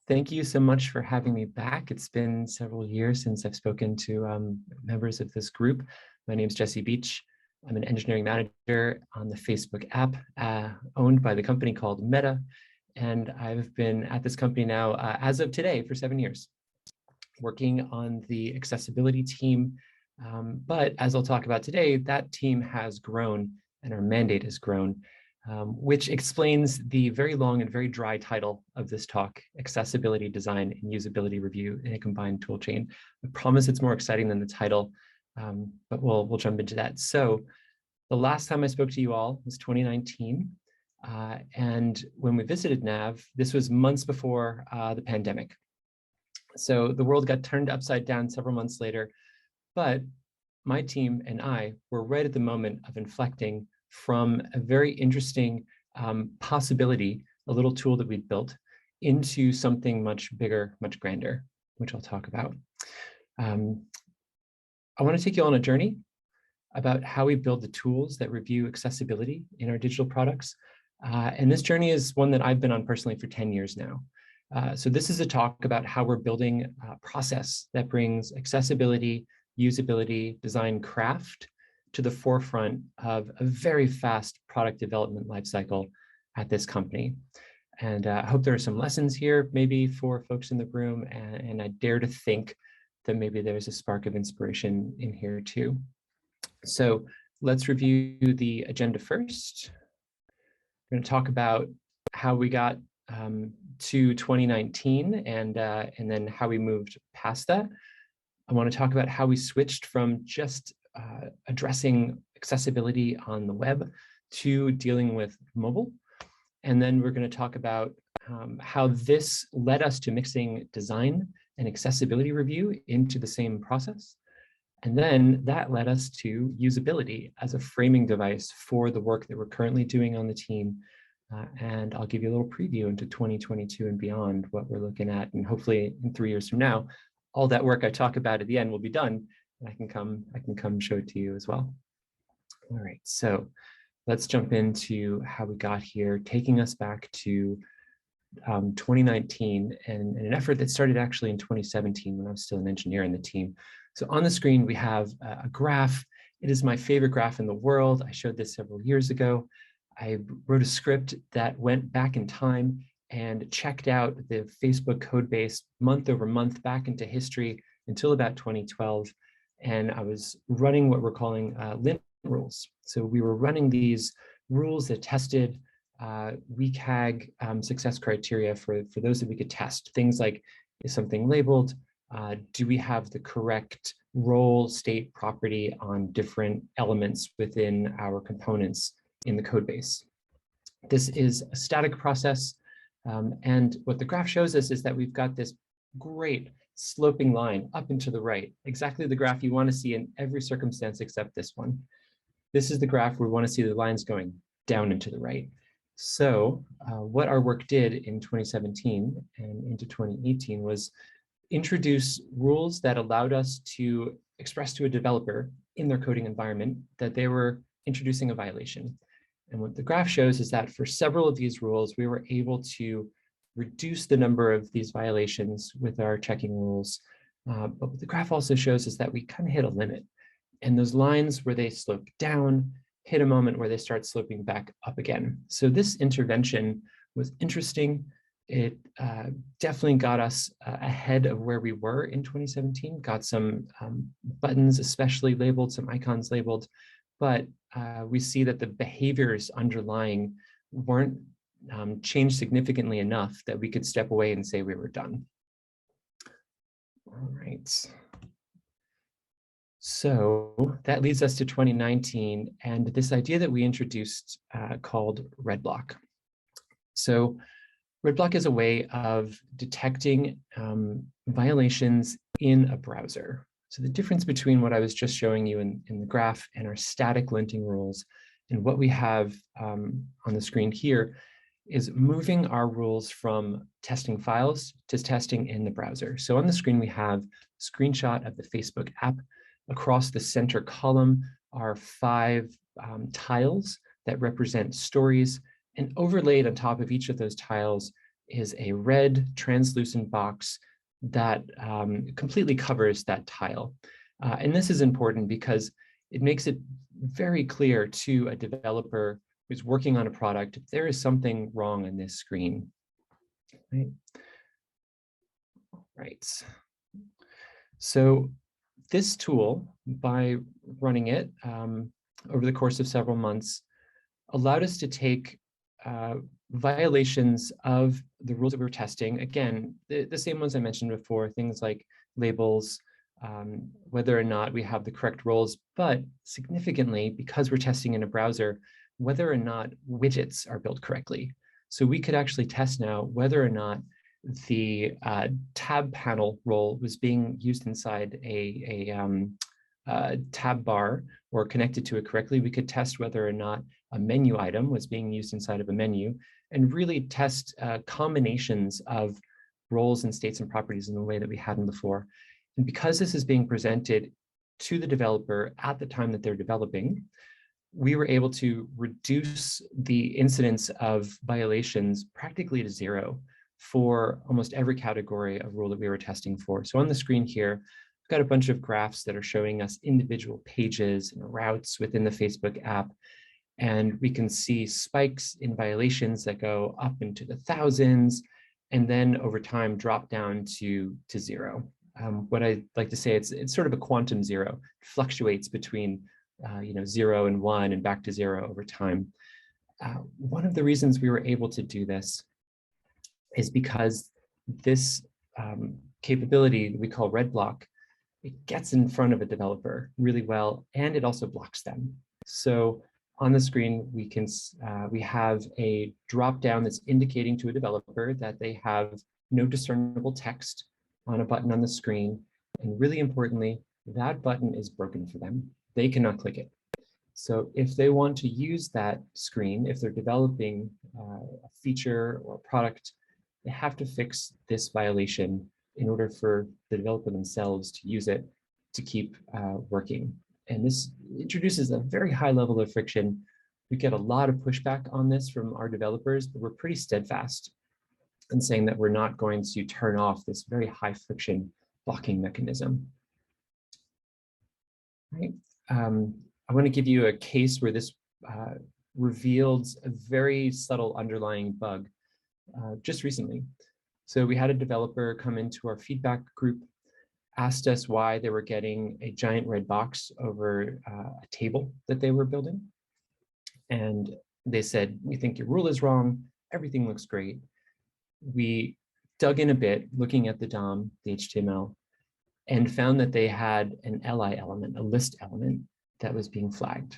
Thank you so much for having me back. It's been several years since I've spoken to members of this group. My name is Jesse Beach. I'm an engineering manager on the Facebook app owned by the company called Meta. And I've been at this company now, as of today, for 7 years, working on the accessibility team. But as I'll talk about today, that team has grown and our mandate has grown. Which explains the very long and very dry title of this talk, Accessibility, Design, and Usability Review in a Combined Toolchain. I promise it's more exciting than the title, but we'll jump into that. So the last time I spoke to you all was 2019. And when we visited NAV, this was months before the pandemic. So the world got turned upside down several months later, but my team and I were right at the moment of inflecting from a very interesting possibility, a little tool that we'd built, into something much bigger, much grander, which I'll talk about. I want to take you on a journey about how we build the tools that review accessibility in our digital products. And this journey is one that I've been on personally for 10 years now. So this is a talk about how we're building a process that brings accessibility, usability, design, craft to the forefront of a very fast product development lifecycle at this company. And I hope there are some lessons here, maybe for folks in the room, and I dare to think that maybe there's a spark of inspiration in here too. So let's review the agenda first. We're going to talk about how we got to 2019 and then how we moved past that. I want to talk about how we switched from just addressing accessibility on the web to dealing with mobile. And then we're going to talk about how this led us to mixing design and accessibility review into the same process. And then that led us to usability as a framing device for the work that we're currently doing on the team. And I'll give you a little preview into 2022 and beyond, what we're looking at. And hopefully in 3 years from now, all that work I talk about at the end will be done. And I can come show it to you as well. All right, so let's jump into how we got here, taking us back to 2019 and an effort that started actually in 2017 when I was still an engineer in the team. So on the screen, we have a graph. It is my favorite graph in the world. I showed this several years ago. I wrote a script that went back in time and checked out the Facebook code base month over month back into history until about 2012. And I was running what we're calling lint rules. So we were running these rules that tested WCAG success criteria for those that we could test. Things like, is something labeled? Do we have the correct role, state, property on different elements within our components in the code base? This is a static process. And what the graph shows us is that we've got this great sloping line up and to the right, exactly the graph you want to see in every circumstance except this one. This is the graph where we want to see the lines going down and to the right. So what our work did in 2017 and into 2018 was introduce rules that allowed us to express to a developer in their coding environment that they were introducing a violation. And what the graph shows is that for several of these rules, we were able to reduce the number of these violations with our checking rules. But what the graph also shows is that we kind of hit a limit. And those lines where they slope down hit a moment where they start sloping back up again. So this intervention was interesting. It definitely got us ahead of where we were in 2017, got some buttons especially labeled, some icons labeled, but we see that the behaviors underlying weren't changed significantly enough that we could step away and say we were done. All right. So that leads us to 2019 and this idea that we introduced called red block. So red block is a way of detecting violations in a browser. So the difference between what I was just showing you in the graph and our static linting rules and what we have on the screen here is moving our rules from testing files to testing in the browser. So on the screen, we have a screenshot of the Facebook app. Across the center column are 5 tiles that represent stories, and overlaid on top of each of those tiles is a red translucent box that completely covers that tile. And this is important because it makes it very clear to a developer who's working on a product if there is something wrong on this screen. Right. So this tool, by running it over the course of several months, allowed us to take violations of the rules that we were testing. Again, the same ones I mentioned before, things like labels, whether or not we have the correct roles, but significantly, because we're testing in a browser, whether or not widgets are built correctly. So we could actually test now whether or not the tab panel role was being used inside a tab bar or connected to it correctly. We could test whether or not a menu item was being used inside of a menu, and really test combinations of roles and states and properties in the way that we hadn't before. And because this is being presented to the developer at the time that they're developing, we were able to reduce the incidence of violations practically to zero for almost every category of rule that we were testing for. So on the screen here, I've got a bunch of graphs that are showing us individual pages and routes within the Facebook app. And we can see spikes in violations that go up into the thousands, and then over time drop down to zero. What I like to say, it's sort of a quantum zero. It fluctuates between 0 and 1 and back to 0 over time. One of the reasons we were able to do this is because this capability that we call red block, it gets in front of a developer really well, and it also blocks them. So on the screen, we have a drop down that's indicating to a developer that they have no discernible text on a button on the screen. And really importantly, that button is broken for them. They cannot click it. So if they want to use that screen, if they're developing a feature or a product, they have to fix this violation in order for the developer themselves to use it to keep working. And this introduces a very high level of friction. We get a lot of pushback on this from our developers, but we're pretty steadfast in saying that we're not going to turn off this very high friction blocking mechanism. Right. I want to give you a case where this revealed a very subtle underlying bug just recently. So we had a developer come into our feedback group, asked us why they were getting a giant red box over a table that they were building. And they said, "We think your rule is wrong. Everything looks great." We dug in a bit, looking at the DOM, the HTML, and found that they had an li element, a list element that was being flagged.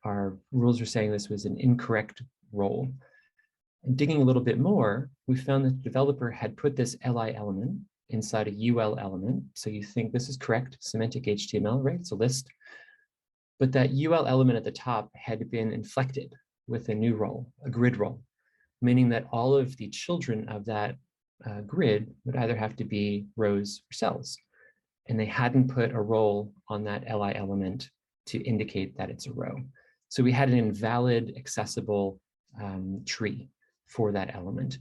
Our rules were saying this was an incorrect role. And digging a little bit more, we found that the developer had put this li element inside a ul element. So you think this is correct, semantic HTML, right? It's a list. But that ul element at the top had been inflected with a new role, a grid role, meaning that all of the children of that grid would either have to be rows or cells. And they hadn't put a role on that li element to indicate that it's a row. So we had an invalid accessible tree for that element.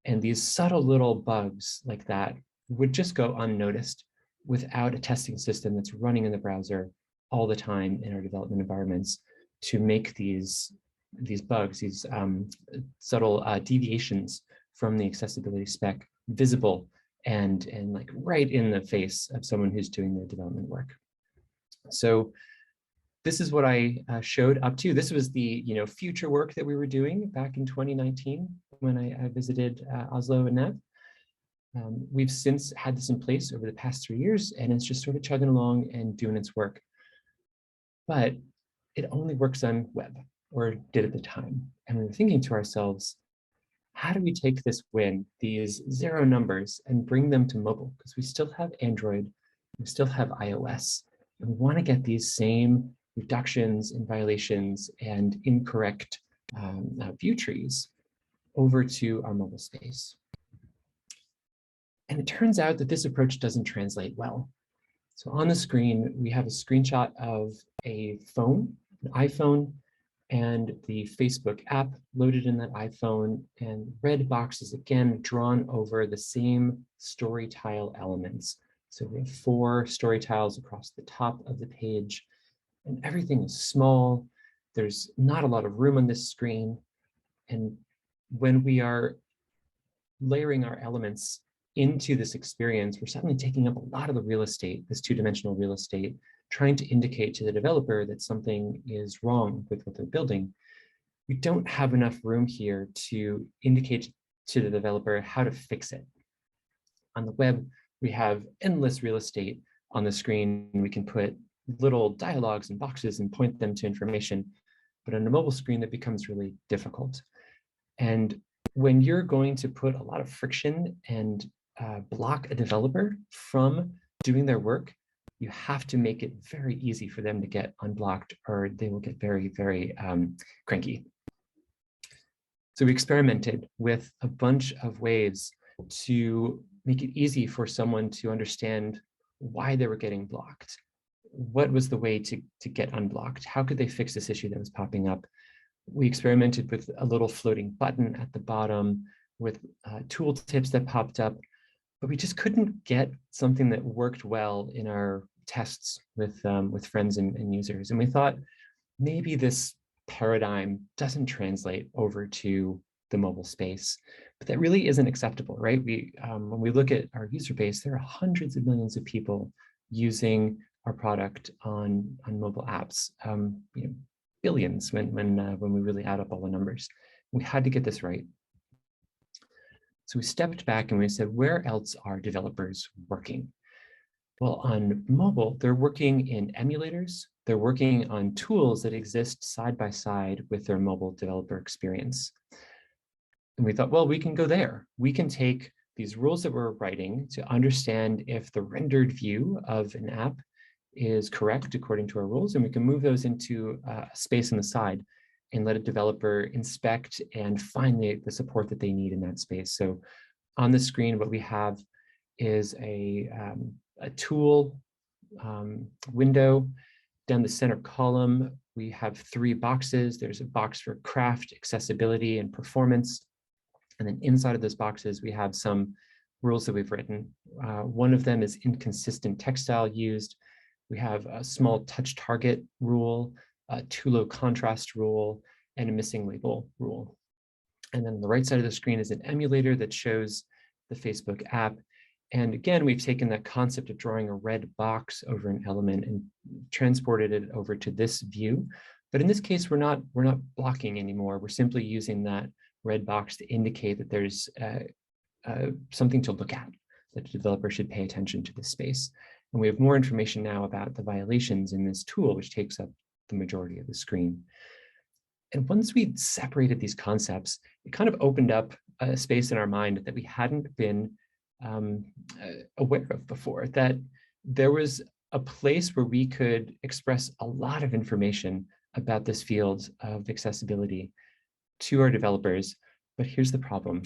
And these subtle little bugs like that would just go unnoticed without a testing system that's running in the browser all the time in our development environments to make these bugs, these subtle deviations from the accessibility spec visible and like right in the face of someone who's doing their development work. So this is what I showed up to. This was the future work that we were doing back in 2019 when I visited Oslo and Nev. We've since had this in place over the past 3 years, and it's just sort of chugging along and doing its work. But it only works on web, or did at the time. And we were thinking to ourselves, how do we take this win, these 0 numbers, and bring them to mobile? Because we still have Android, we still have iOS, and we want to get these same reductions in violations and incorrect view trees over to our mobile space. And it turns out that this approach doesn't translate well. So on the screen, we have a screenshot of a phone, an iPhone, and the Facebook app loaded in that iPhone, and red boxes again drawn over the same story tile elements. So we have 4 story tiles across the top of the page, and everything is small. There's not a lot of room on this screen. And when we are layering our elements into this experience, we're suddenly taking up a lot of the real estate, this 2-dimensional real estate, trying to indicate to the developer that something is wrong with what they're building. We don't have enough room here to indicate to the developer how to fix it. On the web, we have endless real estate on the screen. We can put little dialogues and boxes and point them to information. But on a mobile screen, that becomes really difficult. And when you're going to put a lot of friction and block a developer from doing their work, you have to make it very easy for them to get unblocked, or they will get very, very cranky. So we experimented with a bunch of ways to make it easy for someone to understand why they were getting blocked. What was the way to get unblocked? How could they fix this issue that was popping up? We experimented with a little floating button at the bottom, with tool tips that popped up, but we just couldn't get something that worked well in our tests with friends and users. And we thought maybe this paradigm doesn't translate over to the mobile space, but that really isn't acceptable, right? When we look at our user base, there are hundreds of millions of people using our product on mobile apps, billions when we really add up all the numbers. We had to get this right. So we stepped back and we said, where else are developers working? Well, on mobile, they're working in emulators. They're working on tools that exist side by side with their mobile developer experience. And we thought, well, we can go there. We can take these rules that we're writing to understand if the rendered view of an app is correct according to our rules, and we can move those into a space on the side and let a developer inspect and find the support that they need in that space. So on the screen, what we have is a tool window. Down the center column, we have 3 boxes. There's a box for craft, accessibility, and performance. And then inside of those boxes, we have some rules that we've written. One of them is inconsistent text style used. We have a small touch target rule, a too low contrast rule, and a missing label rule. And then on the right side of the screen is an emulator that shows the Facebook app. And again, we've taken that concept of drawing a red box over an element and transported it over to this view. But in this case, we're not blocking anymore. We're simply using that red box to indicate that there's something to look at, that the developer should pay attention to this space. And we have more information now about the violations in this tool, which takes up the majority of the screen. And once we separated these concepts, it kind of opened up a space in our mind that we hadn't been aware of before, that there was a place where we could express a lot of information about this field of accessibility to our developers. But here's the problem.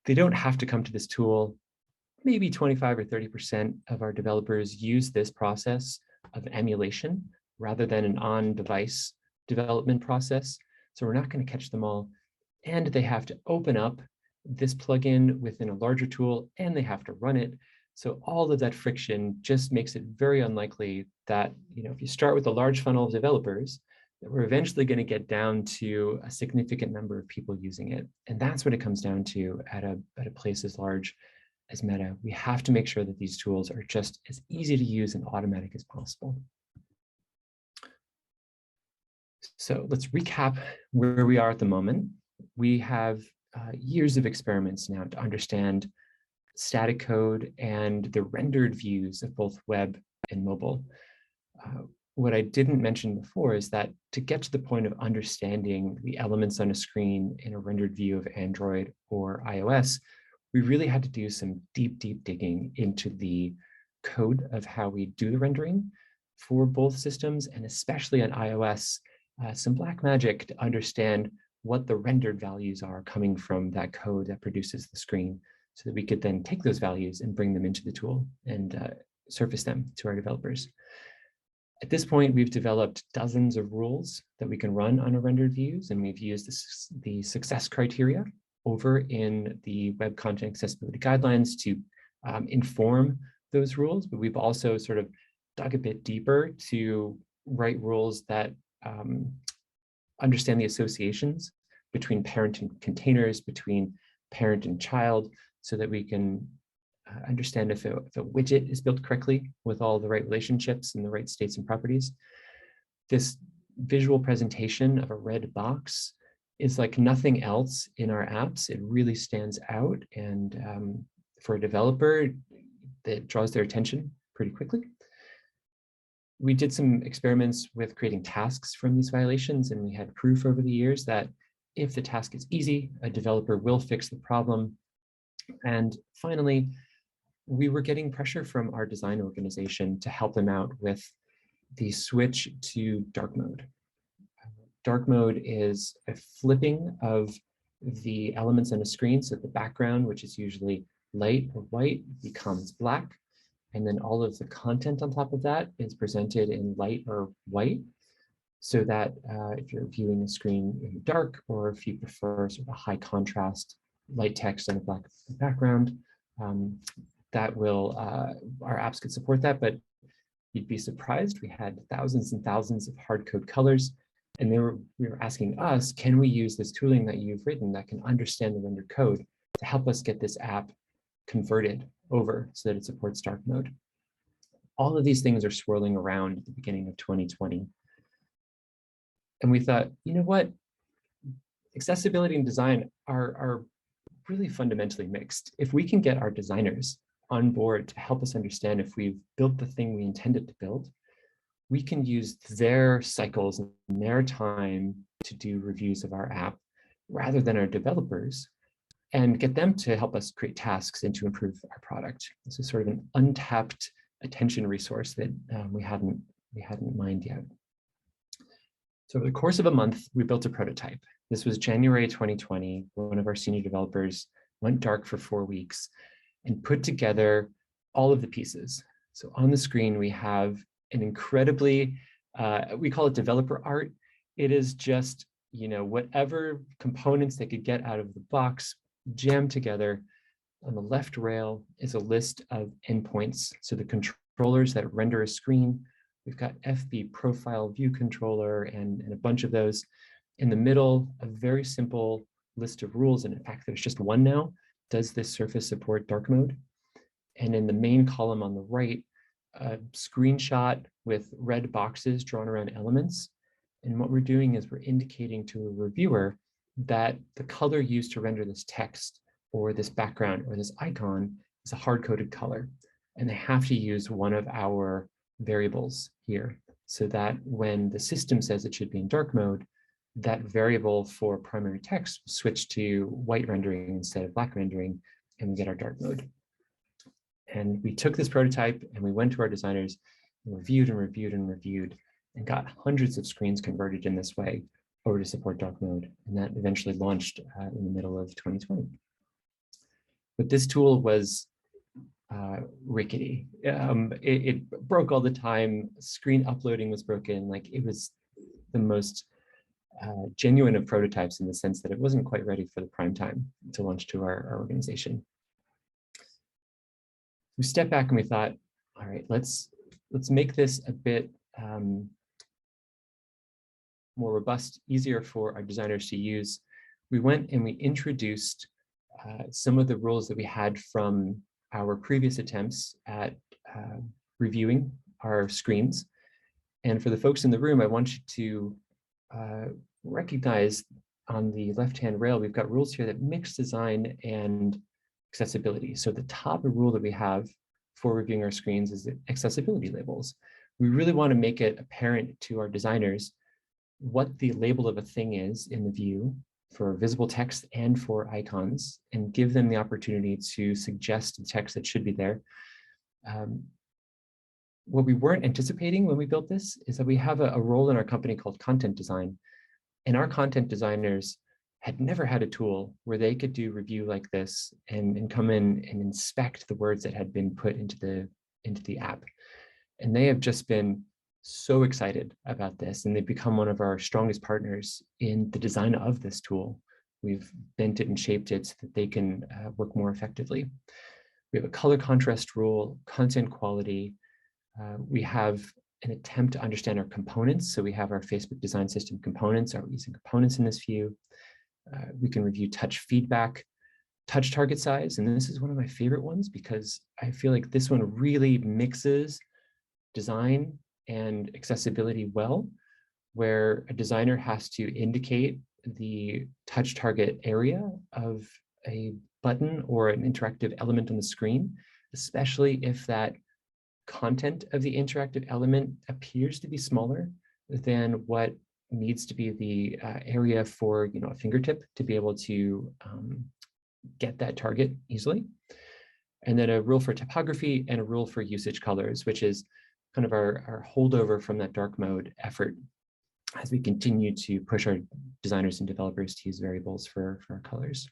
They don't have to come to this tool. Maybe 25 or 30% of our developers use this process of emulation rather than an on-device development process. So we're not going to catch them all. And they have to open up this plugin within a larger tool, and they have to run it. So all of that friction just makes it very unlikely that, if you start with a large funnel of developers, that we're eventually going to get down to a significant number of people using it. And that's what it comes down to at a place as large as Meta. We have to make sure that these tools are just as easy to use and automatic as possible. So let's recap where we are at the moment. We have years of experiments now to understand static code and the rendered views of both web and mobile. What I didn't mention before is that to get to the point of understanding the elements on a screen in a rendered view of Android or iOS, we really had to do some deep digging into the code of how we do the rendering for both systems, and especially on iOS, some black magic to understand what the rendered values are coming from that code that produces the screen, so that we could then take those values and bring them into the tool and surface them to our developers. At this point, we've developed dozens of rules that we can run on our rendered views, and we've used the success criteria over in the Web Content Accessibility Guidelines to inform those rules, but we've also sort of dug a bit deeper to write rules that understand the associations between parent and containers, between parent and child, so that we can understand if a widget is built correctly with all the right relationships and the right states and properties. This visual presentation of a red box is like nothing else in our apps. It really stands out, and for a developer, it draws their attention pretty quickly. We did some experiments with creating tasks from these violations, and we had proof over the years that if the task is easy, a developer will fix the problem. And finally, we were getting pressure from our design organization to help them out with the switch to dark mode. Dark mode is a flipping of the elements on a screen, so the background, which is usually light or white, becomes black. And then all of the content on top of that is presented in light or white, so that if you're viewing a screen in the dark, or if you prefer sort of a high contrast light text on a black background, that will, our apps could support that, but you'd be surprised. We had thousands and thousands of hard code colors, and we were asking us, can we use this tooling that you've written that can understand the rendered code to help us get this app converted over so that it supports dark mode? All of these things are swirling around at the beginning of 2020. And we thought, you know what? Accessibility and design are really fundamentally mixed. If we can get our designers on board to help us understand if we've built the thing we intended to build, we can use their cycles and their time to do reviews of our app rather than our developers, and get them to help us create tasks and to improve our product. This is sort of an untapped attention resource that we hadn't mined yet. So over the course of a month, we built a prototype. This was January 2020. One of our senior developers went dark for 4 weeks and put together all of the pieces. So on the screen, we have an incredibly, we call it developer art. It is just, you know, whatever components they could get out of the box, jammed together. On the left rail is a list of endpoints. So the controllers that render a screen. We've got FB profile view controller and a bunch of those. In the middle, a very simple list of rules. And in fact, there's just one now. Does this surface support dark mode? And in the main column on the right, a screenshot with red boxes drawn around elements. And what we're doing is we're indicating to a reviewer that the color used to render this text or this background or this icon is a hard-coded color. And they have to use one of our variables here, so that when the system says it should be in dark mode, that variable for primary text will switch to white rendering instead of black rendering, and we get our dark mode. And we took this prototype and we went to our designers and reviewed and reviewed and reviewed and got hundreds of screens converted in this way over to support dark mode. And that eventually launched in the middle of 2020. But this tool was rickety. It broke all the time. Screen uploading was broken. Like, it was the most genuine of prototypes in the sense that it wasn't quite ready for the prime time to launch to our organization. We stepped back and we thought, all right, let's make this a bit more robust, easier for our designers to use. We went and we introduced some of the rules that we had from our previous attempts at reviewing our screens. And for the folks in the room, I want you to recognize on the left-hand rail, we've got rules here that mix design and accessibility. So the top rule that we have for reviewing our screens is the accessibility labels. We really want to make it apparent to our designers what the label of a thing is in the view for visible text and for icons, and give them the opportunity to suggest the text that should be there. What we weren't anticipating when we built this is that we have a role in our company called content design. And our content designers had never had a tool where they could do review like this and come in and inspect the words that had been put into the app. And they have just been so excited about this, and they've become one of our strongest partners in the design of this tool. We've bent it and shaped it so that they can work more effectively. We have a color contrast rule, content quality. We have an attempt to understand our components. So we have our Facebook design system components. Are we using components in this view? We can review touch feedback, touch target size. And this is one of my favorite ones because I feel like this one really mixes design and accessibility well, where a designer has to indicate the touch target area of a button or an interactive element on the screen, especially if that content of the interactive element appears to be smaller than what needs to be the area for a fingertip to be able to get that target easily. And then a rule for typography and a rule for usage colors, which is kind of our holdover from that dark mode effort as we continue to push our designers and developers to use variables for our colors.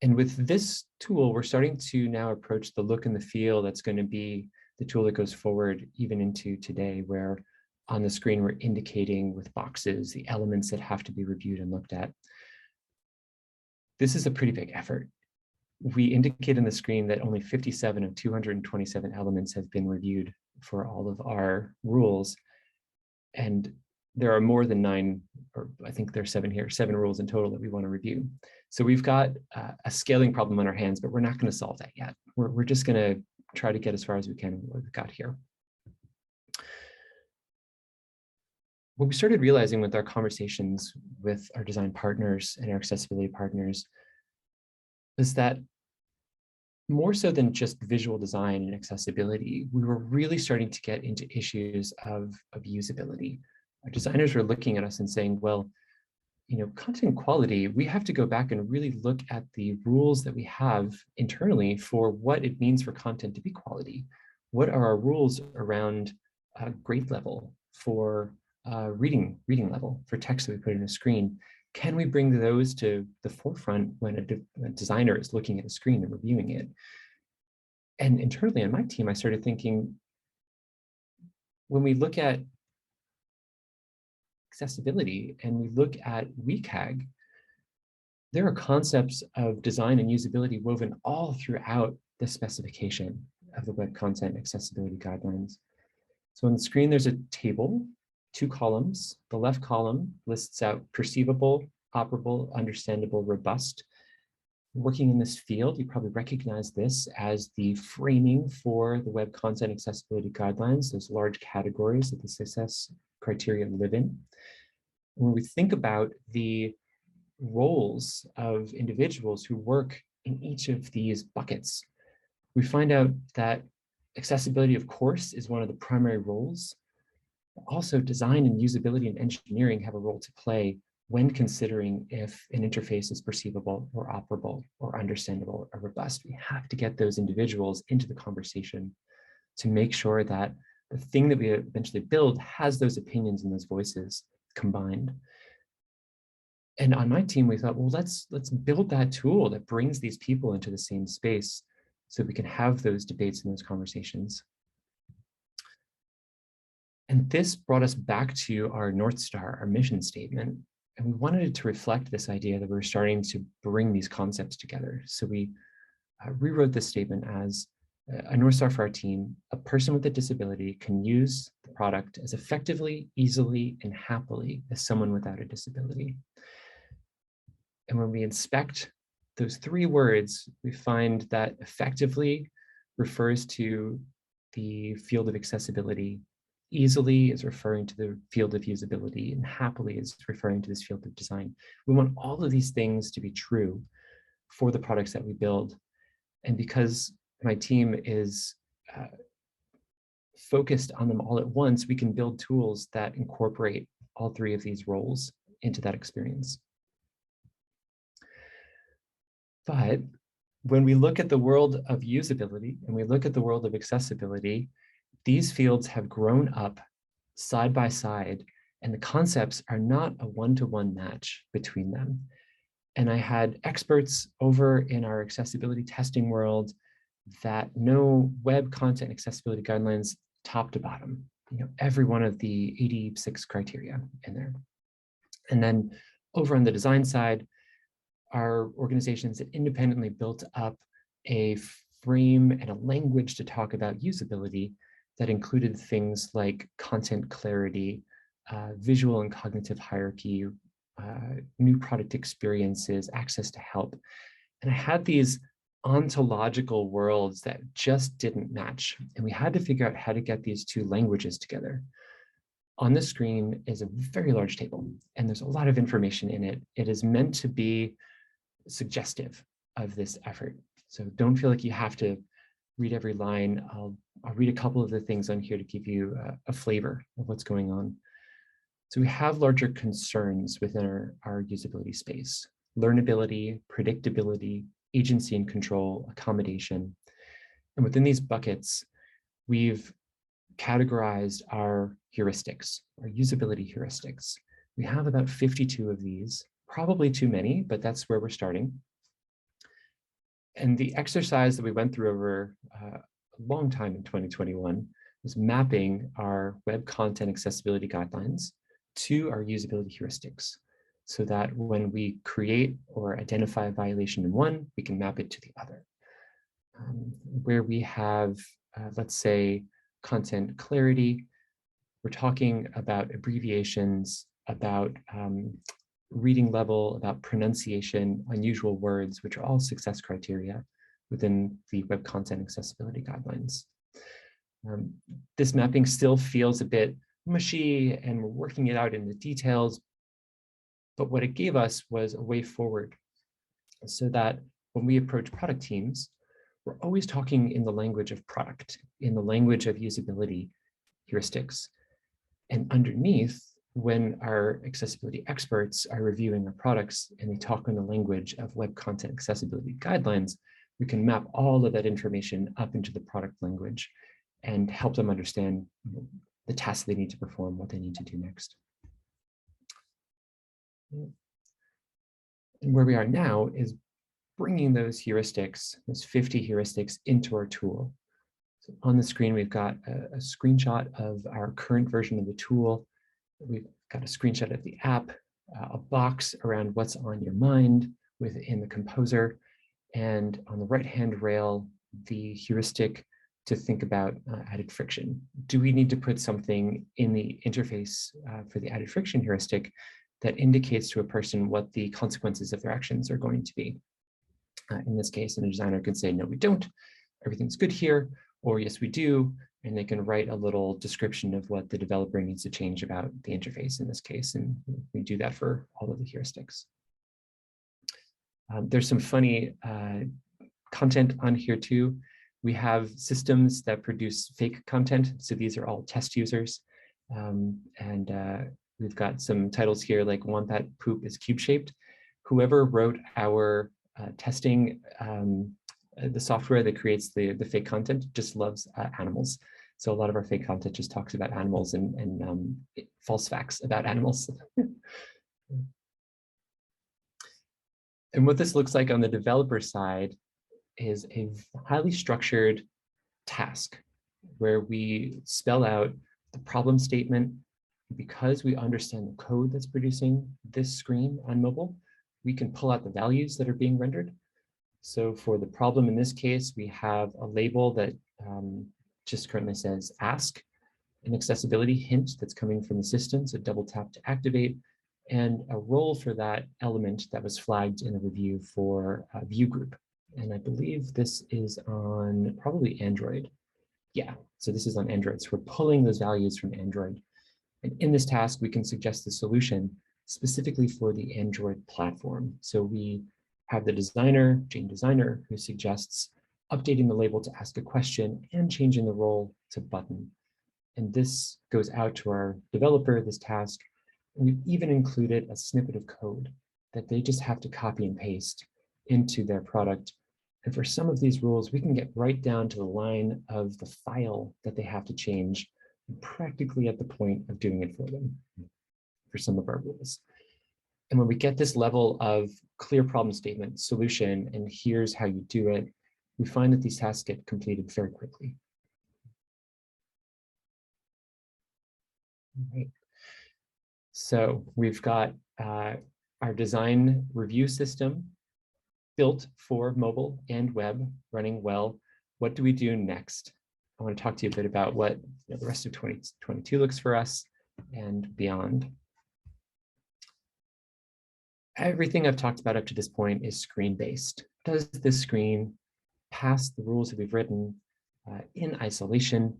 And with this tool, we're starting to now approach the look and the feel that's going to be the tool that goes forward even into today, where on the screen we're indicating with boxes the elements that have to be reviewed and looked at. This is a pretty big effort. We indicate on the screen that only 57 of 227 elements have been reviewed for all of our rules. And there are more than 9, or I think there's 7 here, 7 rules in total that we want to review. So we've got a scaling problem on our hands, but we're not going to solve that yet. We're just going to try to get as far as we can with what we've got here. What we started realizing with our conversations with our design partners and our accessibility partners is that more so than just visual design and accessibility, we were really starting to get into issues of usability. Our designers were looking at us and saying, well, content quality, we have to go back and really look at the rules that we have internally for what it means for content to be quality. What are our rules around grade level, for reading level, for text that we put in a screen? Can we bring those to the forefront when a designer is looking at a screen and reviewing it? And internally on my team, I started thinking, when we look at accessibility and we look at WCAG, there are concepts of design and usability woven all throughout the specification of the Web Content Accessibility Guidelines. So on the screen, there's a table, 2 columns. The left column lists out perceivable, operable, understandable, robust. Working in this field, you probably recognize this as the framing for the Web Content Accessibility Guidelines, those large categories that the success criteria live in. When we think about the roles of individuals who work in each of these buckets, we find out that accessibility, of course, is one of the primary roles. Also, design and usability and engineering have a role to play when considering if an interface is perceivable or operable or understandable or robust. We have to get those individuals into the conversation to make sure that the thing that we eventually build has those opinions and those voices combined. And on my team, we thought, well, let's build that tool that brings these people into the same space so we can have those debates and those conversations. And this brought us back to our North Star, our mission statement. And we wanted it to reflect this idea that we're starting to bring these concepts together. So we rewrote this statement as a North Star for our team: a person with a disability can use the product as effectively, easily, and happily as someone without a disability. And when we inspect those 3 words, we find that effectively refers to the field of accessibility, easily is referring to the field of usability, and happily is referring to this field of design. We want all of these things to be true for the products that we build. And because my team is focused on them all at once, we can build tools that incorporate all 3 of these roles into that experience. But when we look at the world of usability and we look at the world of accessibility, these fields have grown up side by side, and the concepts are not a one-to-one match between them. And I had experts over in our accessibility testing world that know web content accessibility guidelines top to bottom. every one of the 86 criteria in there. And then over on the design side, our organizations independently built up a frame and a language to talk about usability that included things like content clarity, visual and cognitive hierarchy, new product experiences, access to help. And I had these ontological worlds that just didn't match. And we had to figure out how to get these two languages together. On the screen is a very large table, and there's a lot of information in it. It is meant to be suggestive of this effort. So don't feel like you have to read every line. I'll read a couple of the things on here to give you a flavor of what's going on. So we have larger concerns within our usability space: learnability, predictability, agency and control, accommodation. And within these buckets, we've categorized our heuristics, our usability heuristics. We have about 52 of these, probably too many, but that's where we're starting. And the exercise that we went through over a long time in 2021 was mapping our web content accessibility guidelines to our usability heuristics, so that when we create or identify a violation in one, we can map it to the other. Where we have, let's say, content clarity, we're talking about abbreviations, about reading level, about pronunciation, unusual words, which are all success criteria within the web content accessibility guidelines. This mapping still feels a bit mushy, and we're working it out in the details, but what it gave us was a way forward, so that when we approach product teams, we're always talking in the language of product, in the language of usability heuristics. And underneath, when our accessibility experts are reviewing our products and they talk in the language of web content accessibility guidelines, we can map all of that information up into the product language and help them understand the tasks they need to perform, what they need to do next. And where we are now is bringing those heuristics, those 50 heuristics, into our tool. So on the screen, we've got a screenshot of our current version of the tool. We've got a screenshot of the app, a box around what's on your mind within the composer, and on the right-hand rail, the heuristic to think about added friction. Do we need to put something in the interface for the added friction heuristic that indicates to a person what the consequences of their actions are going to be? In this case, a designer could say, no, we don't, everything's good here, or yes, we do, and they can write a little description of what the developer needs to change about the interface in this case, and we do that for all of the heuristics. There's some funny content on here too. We have systems that produce fake content, so these are all test users, and we've got some titles here like "Want That Poop is Cube-Shaped." Whoever wrote our testing, the software that creates the fake content just loves animals. So a lot of our fake content just talks about animals and false facts about animals. And what this looks like on the developer side is a highly structured task where we spell out the problem statement. Because we understand the code that's producing this screen on mobile, we can pull out the values that are being rendered. So for the problem in this case, we have a label that just currently says ask, an accessibility hint that's coming from the system, so double tap to activate, and a role for that element that was flagged in the review for a view group. And I believe this is on probably Android. Yeah, so this is on Android. So we're pulling those values from Android. And in this task, we can suggest the solution specifically for the Android platform. So we have the designer, Jane Designer, who suggests updating the label to ask a question and changing the role to button. And this goes out to our developer, this task. And we've even included a snippet of code that they just have to copy and paste into their product. And for some of these rules, we can get right down to the line of the file that they have to change, practically at the point of doing it for them for some of our rules. And when we get this level of clear problem statement, solution, and here's how you do it, we find that these tasks get completed very quickly. All right. So we've got our design review system built for mobile and web, running well. What do we do next? I want to talk to you a bit about what the rest of 2022 looks for us and beyond. Everything I've talked about up to this point is screen-based. Does this screen pass the rules that we've written in isolation?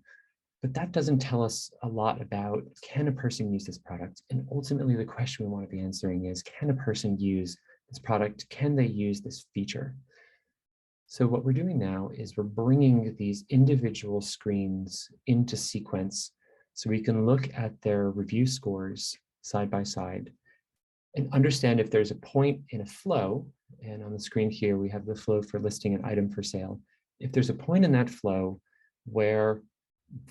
But that doesn't tell us a lot about, can a person use this product? And ultimately the question we want to be answering is, can a person use this product? Can they use this feature? So what we're doing now is we're bringing these individual screens into sequence so we can look at their review scores side by side and understand if there's a point in a flow. And on the screen here, we have the flow for listing an item for sale. If there's a point in that flow where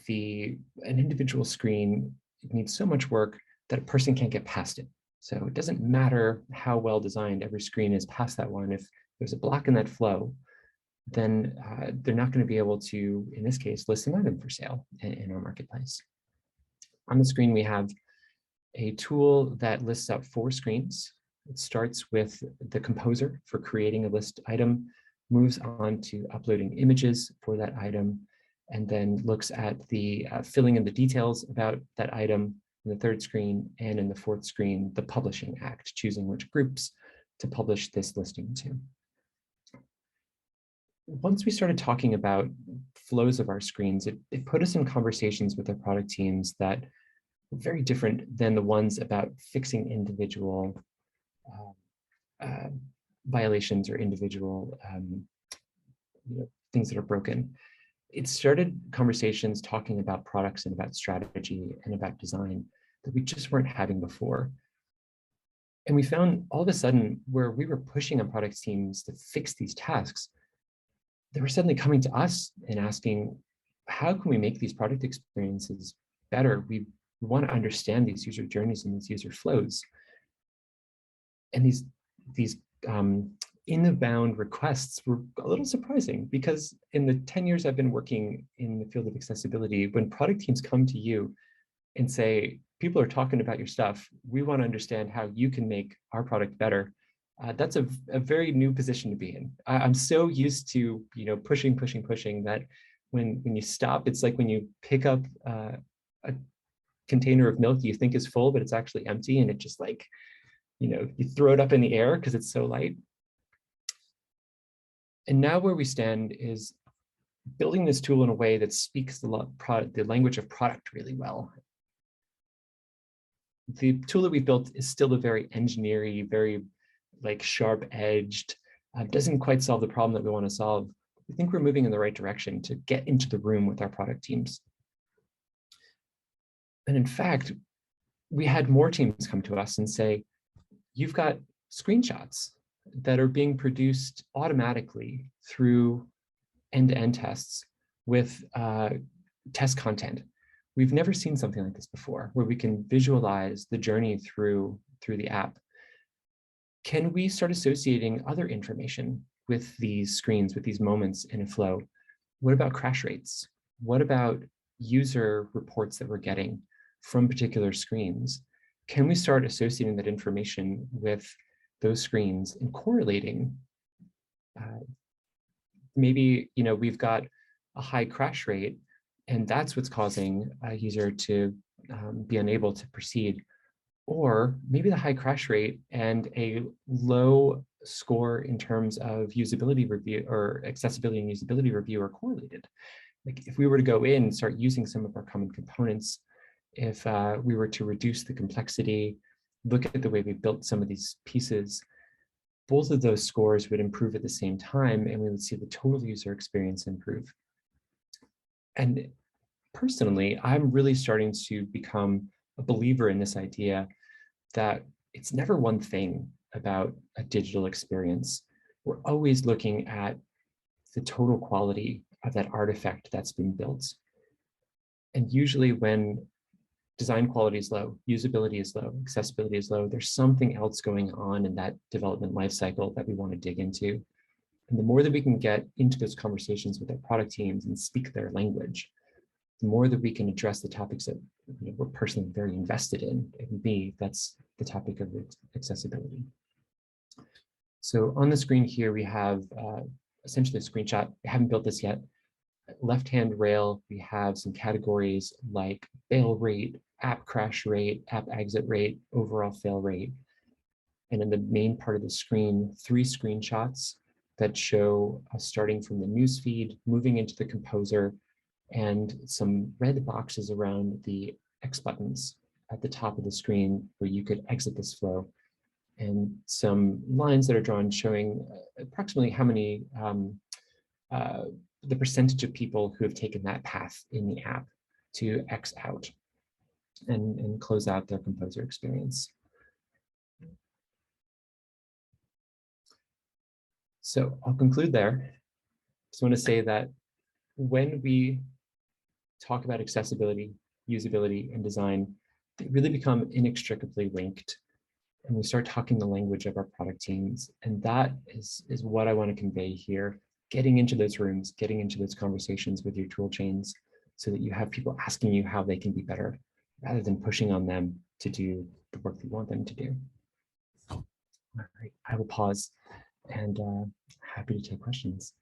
an individual screen needs so much work that a person can't get past it. So it doesn't matter how well designed every screen is past that one. If there's a block in that flow, then they're not going to be able to, in this case, list an item for sale in our marketplace. On the screen, we have a tool that lists out 4 screens. It starts with the composer for creating a list item, moves on to uploading images for that item, and then looks at the filling in the details about that item in the 3rd screen, and in the 4th screen, the publishing act, choosing which groups to publish this listing to. Once we started talking about flows of our screens, it put us in conversations with our product teams that were very different than the ones about fixing individual violations or individual things that are broken. It started conversations talking about products and about strategy and about design that we just weren't having before. And we found all of a sudden where we were pushing on product teams to fix these tasks, they were suddenly coming to us and asking, how can we make these product experiences better? We want to understand these user journeys and these user flows. And these inbound requests were a little surprising, because in the 10 years I've been working in the field of accessibility, when product teams come to you and say, people are talking about your stuff, we want to understand how you can make our product better, that's a very new position to be in. I'm so used to pushing that when you stop, it's like when you pick up a container of milk you think is full, but it's actually empty, and it just like, you throw it up in the air because it's so light. And now where we stand is building this tool in a way that speaks the language of product really well. The tool that we built is still a very engineering, very like sharp-edged, doesn't quite solve the problem that we want to solve. We think we're moving in the right direction to get into the room with our product teams. And in fact, we had more teams come to us and say, you've got screenshots that are being produced automatically through end-to-end tests with test content. We've never seen something like this before, where we can visualize the journey through the app. Can we start associating other information with these screens, with these moments in a flow? What about crash rates? What about user reports that we're getting from particular screens? Can we start associating that information with those screens and correlating? Maybe we've got a high crash rate, and that's what's causing a user to be unable to proceed. Or maybe the high crash rate and a low score in terms of usability review or accessibility and usability review are correlated. Like if we were to go in and start using some of our common components, if we were to reduce the complexity, look at the way we built some of these pieces, both of those scores would improve at the same time, and we would see the total user experience improve. And personally, I'm really starting to become a believer in this idea that it's never one thing about a digital experience. We're always looking at the total quality of that artifact that's been built. And usually when design quality is low, usability is low, accessibility is low, there's something else going on in that development lifecycle that we want to dig into. And the more that we can get into those conversations with our product teams and speak their language, the more that we can address the topics that we're personally very invested in, and B, that's the topic of accessibility. So on the screen here, we have essentially a screenshot. I haven't built this yet. Left-hand rail, we have some categories like fail rate, app crash rate, app exit rate, overall fail rate. And in the main part of the screen, 3 screenshots that show us starting from the newsfeed, moving into the composer, and some red boxes around the X buttons at the top of the screen where you could exit this flow, and some lines that are drawn showing approximately how many, the percentage of people who have taken that path in the app to X out and close out their composer experience. So I'll conclude there. Just want to say that when we talk about accessibility, usability, and design, they really become inextricably linked. And we start talking the language of our product teams. And that is what I want to convey here, getting into those rooms, getting into those conversations with your tool chains so that you have people asking you how they can be better rather than pushing on them to do the work that you want them to do. All right, I will pause and happy to take questions.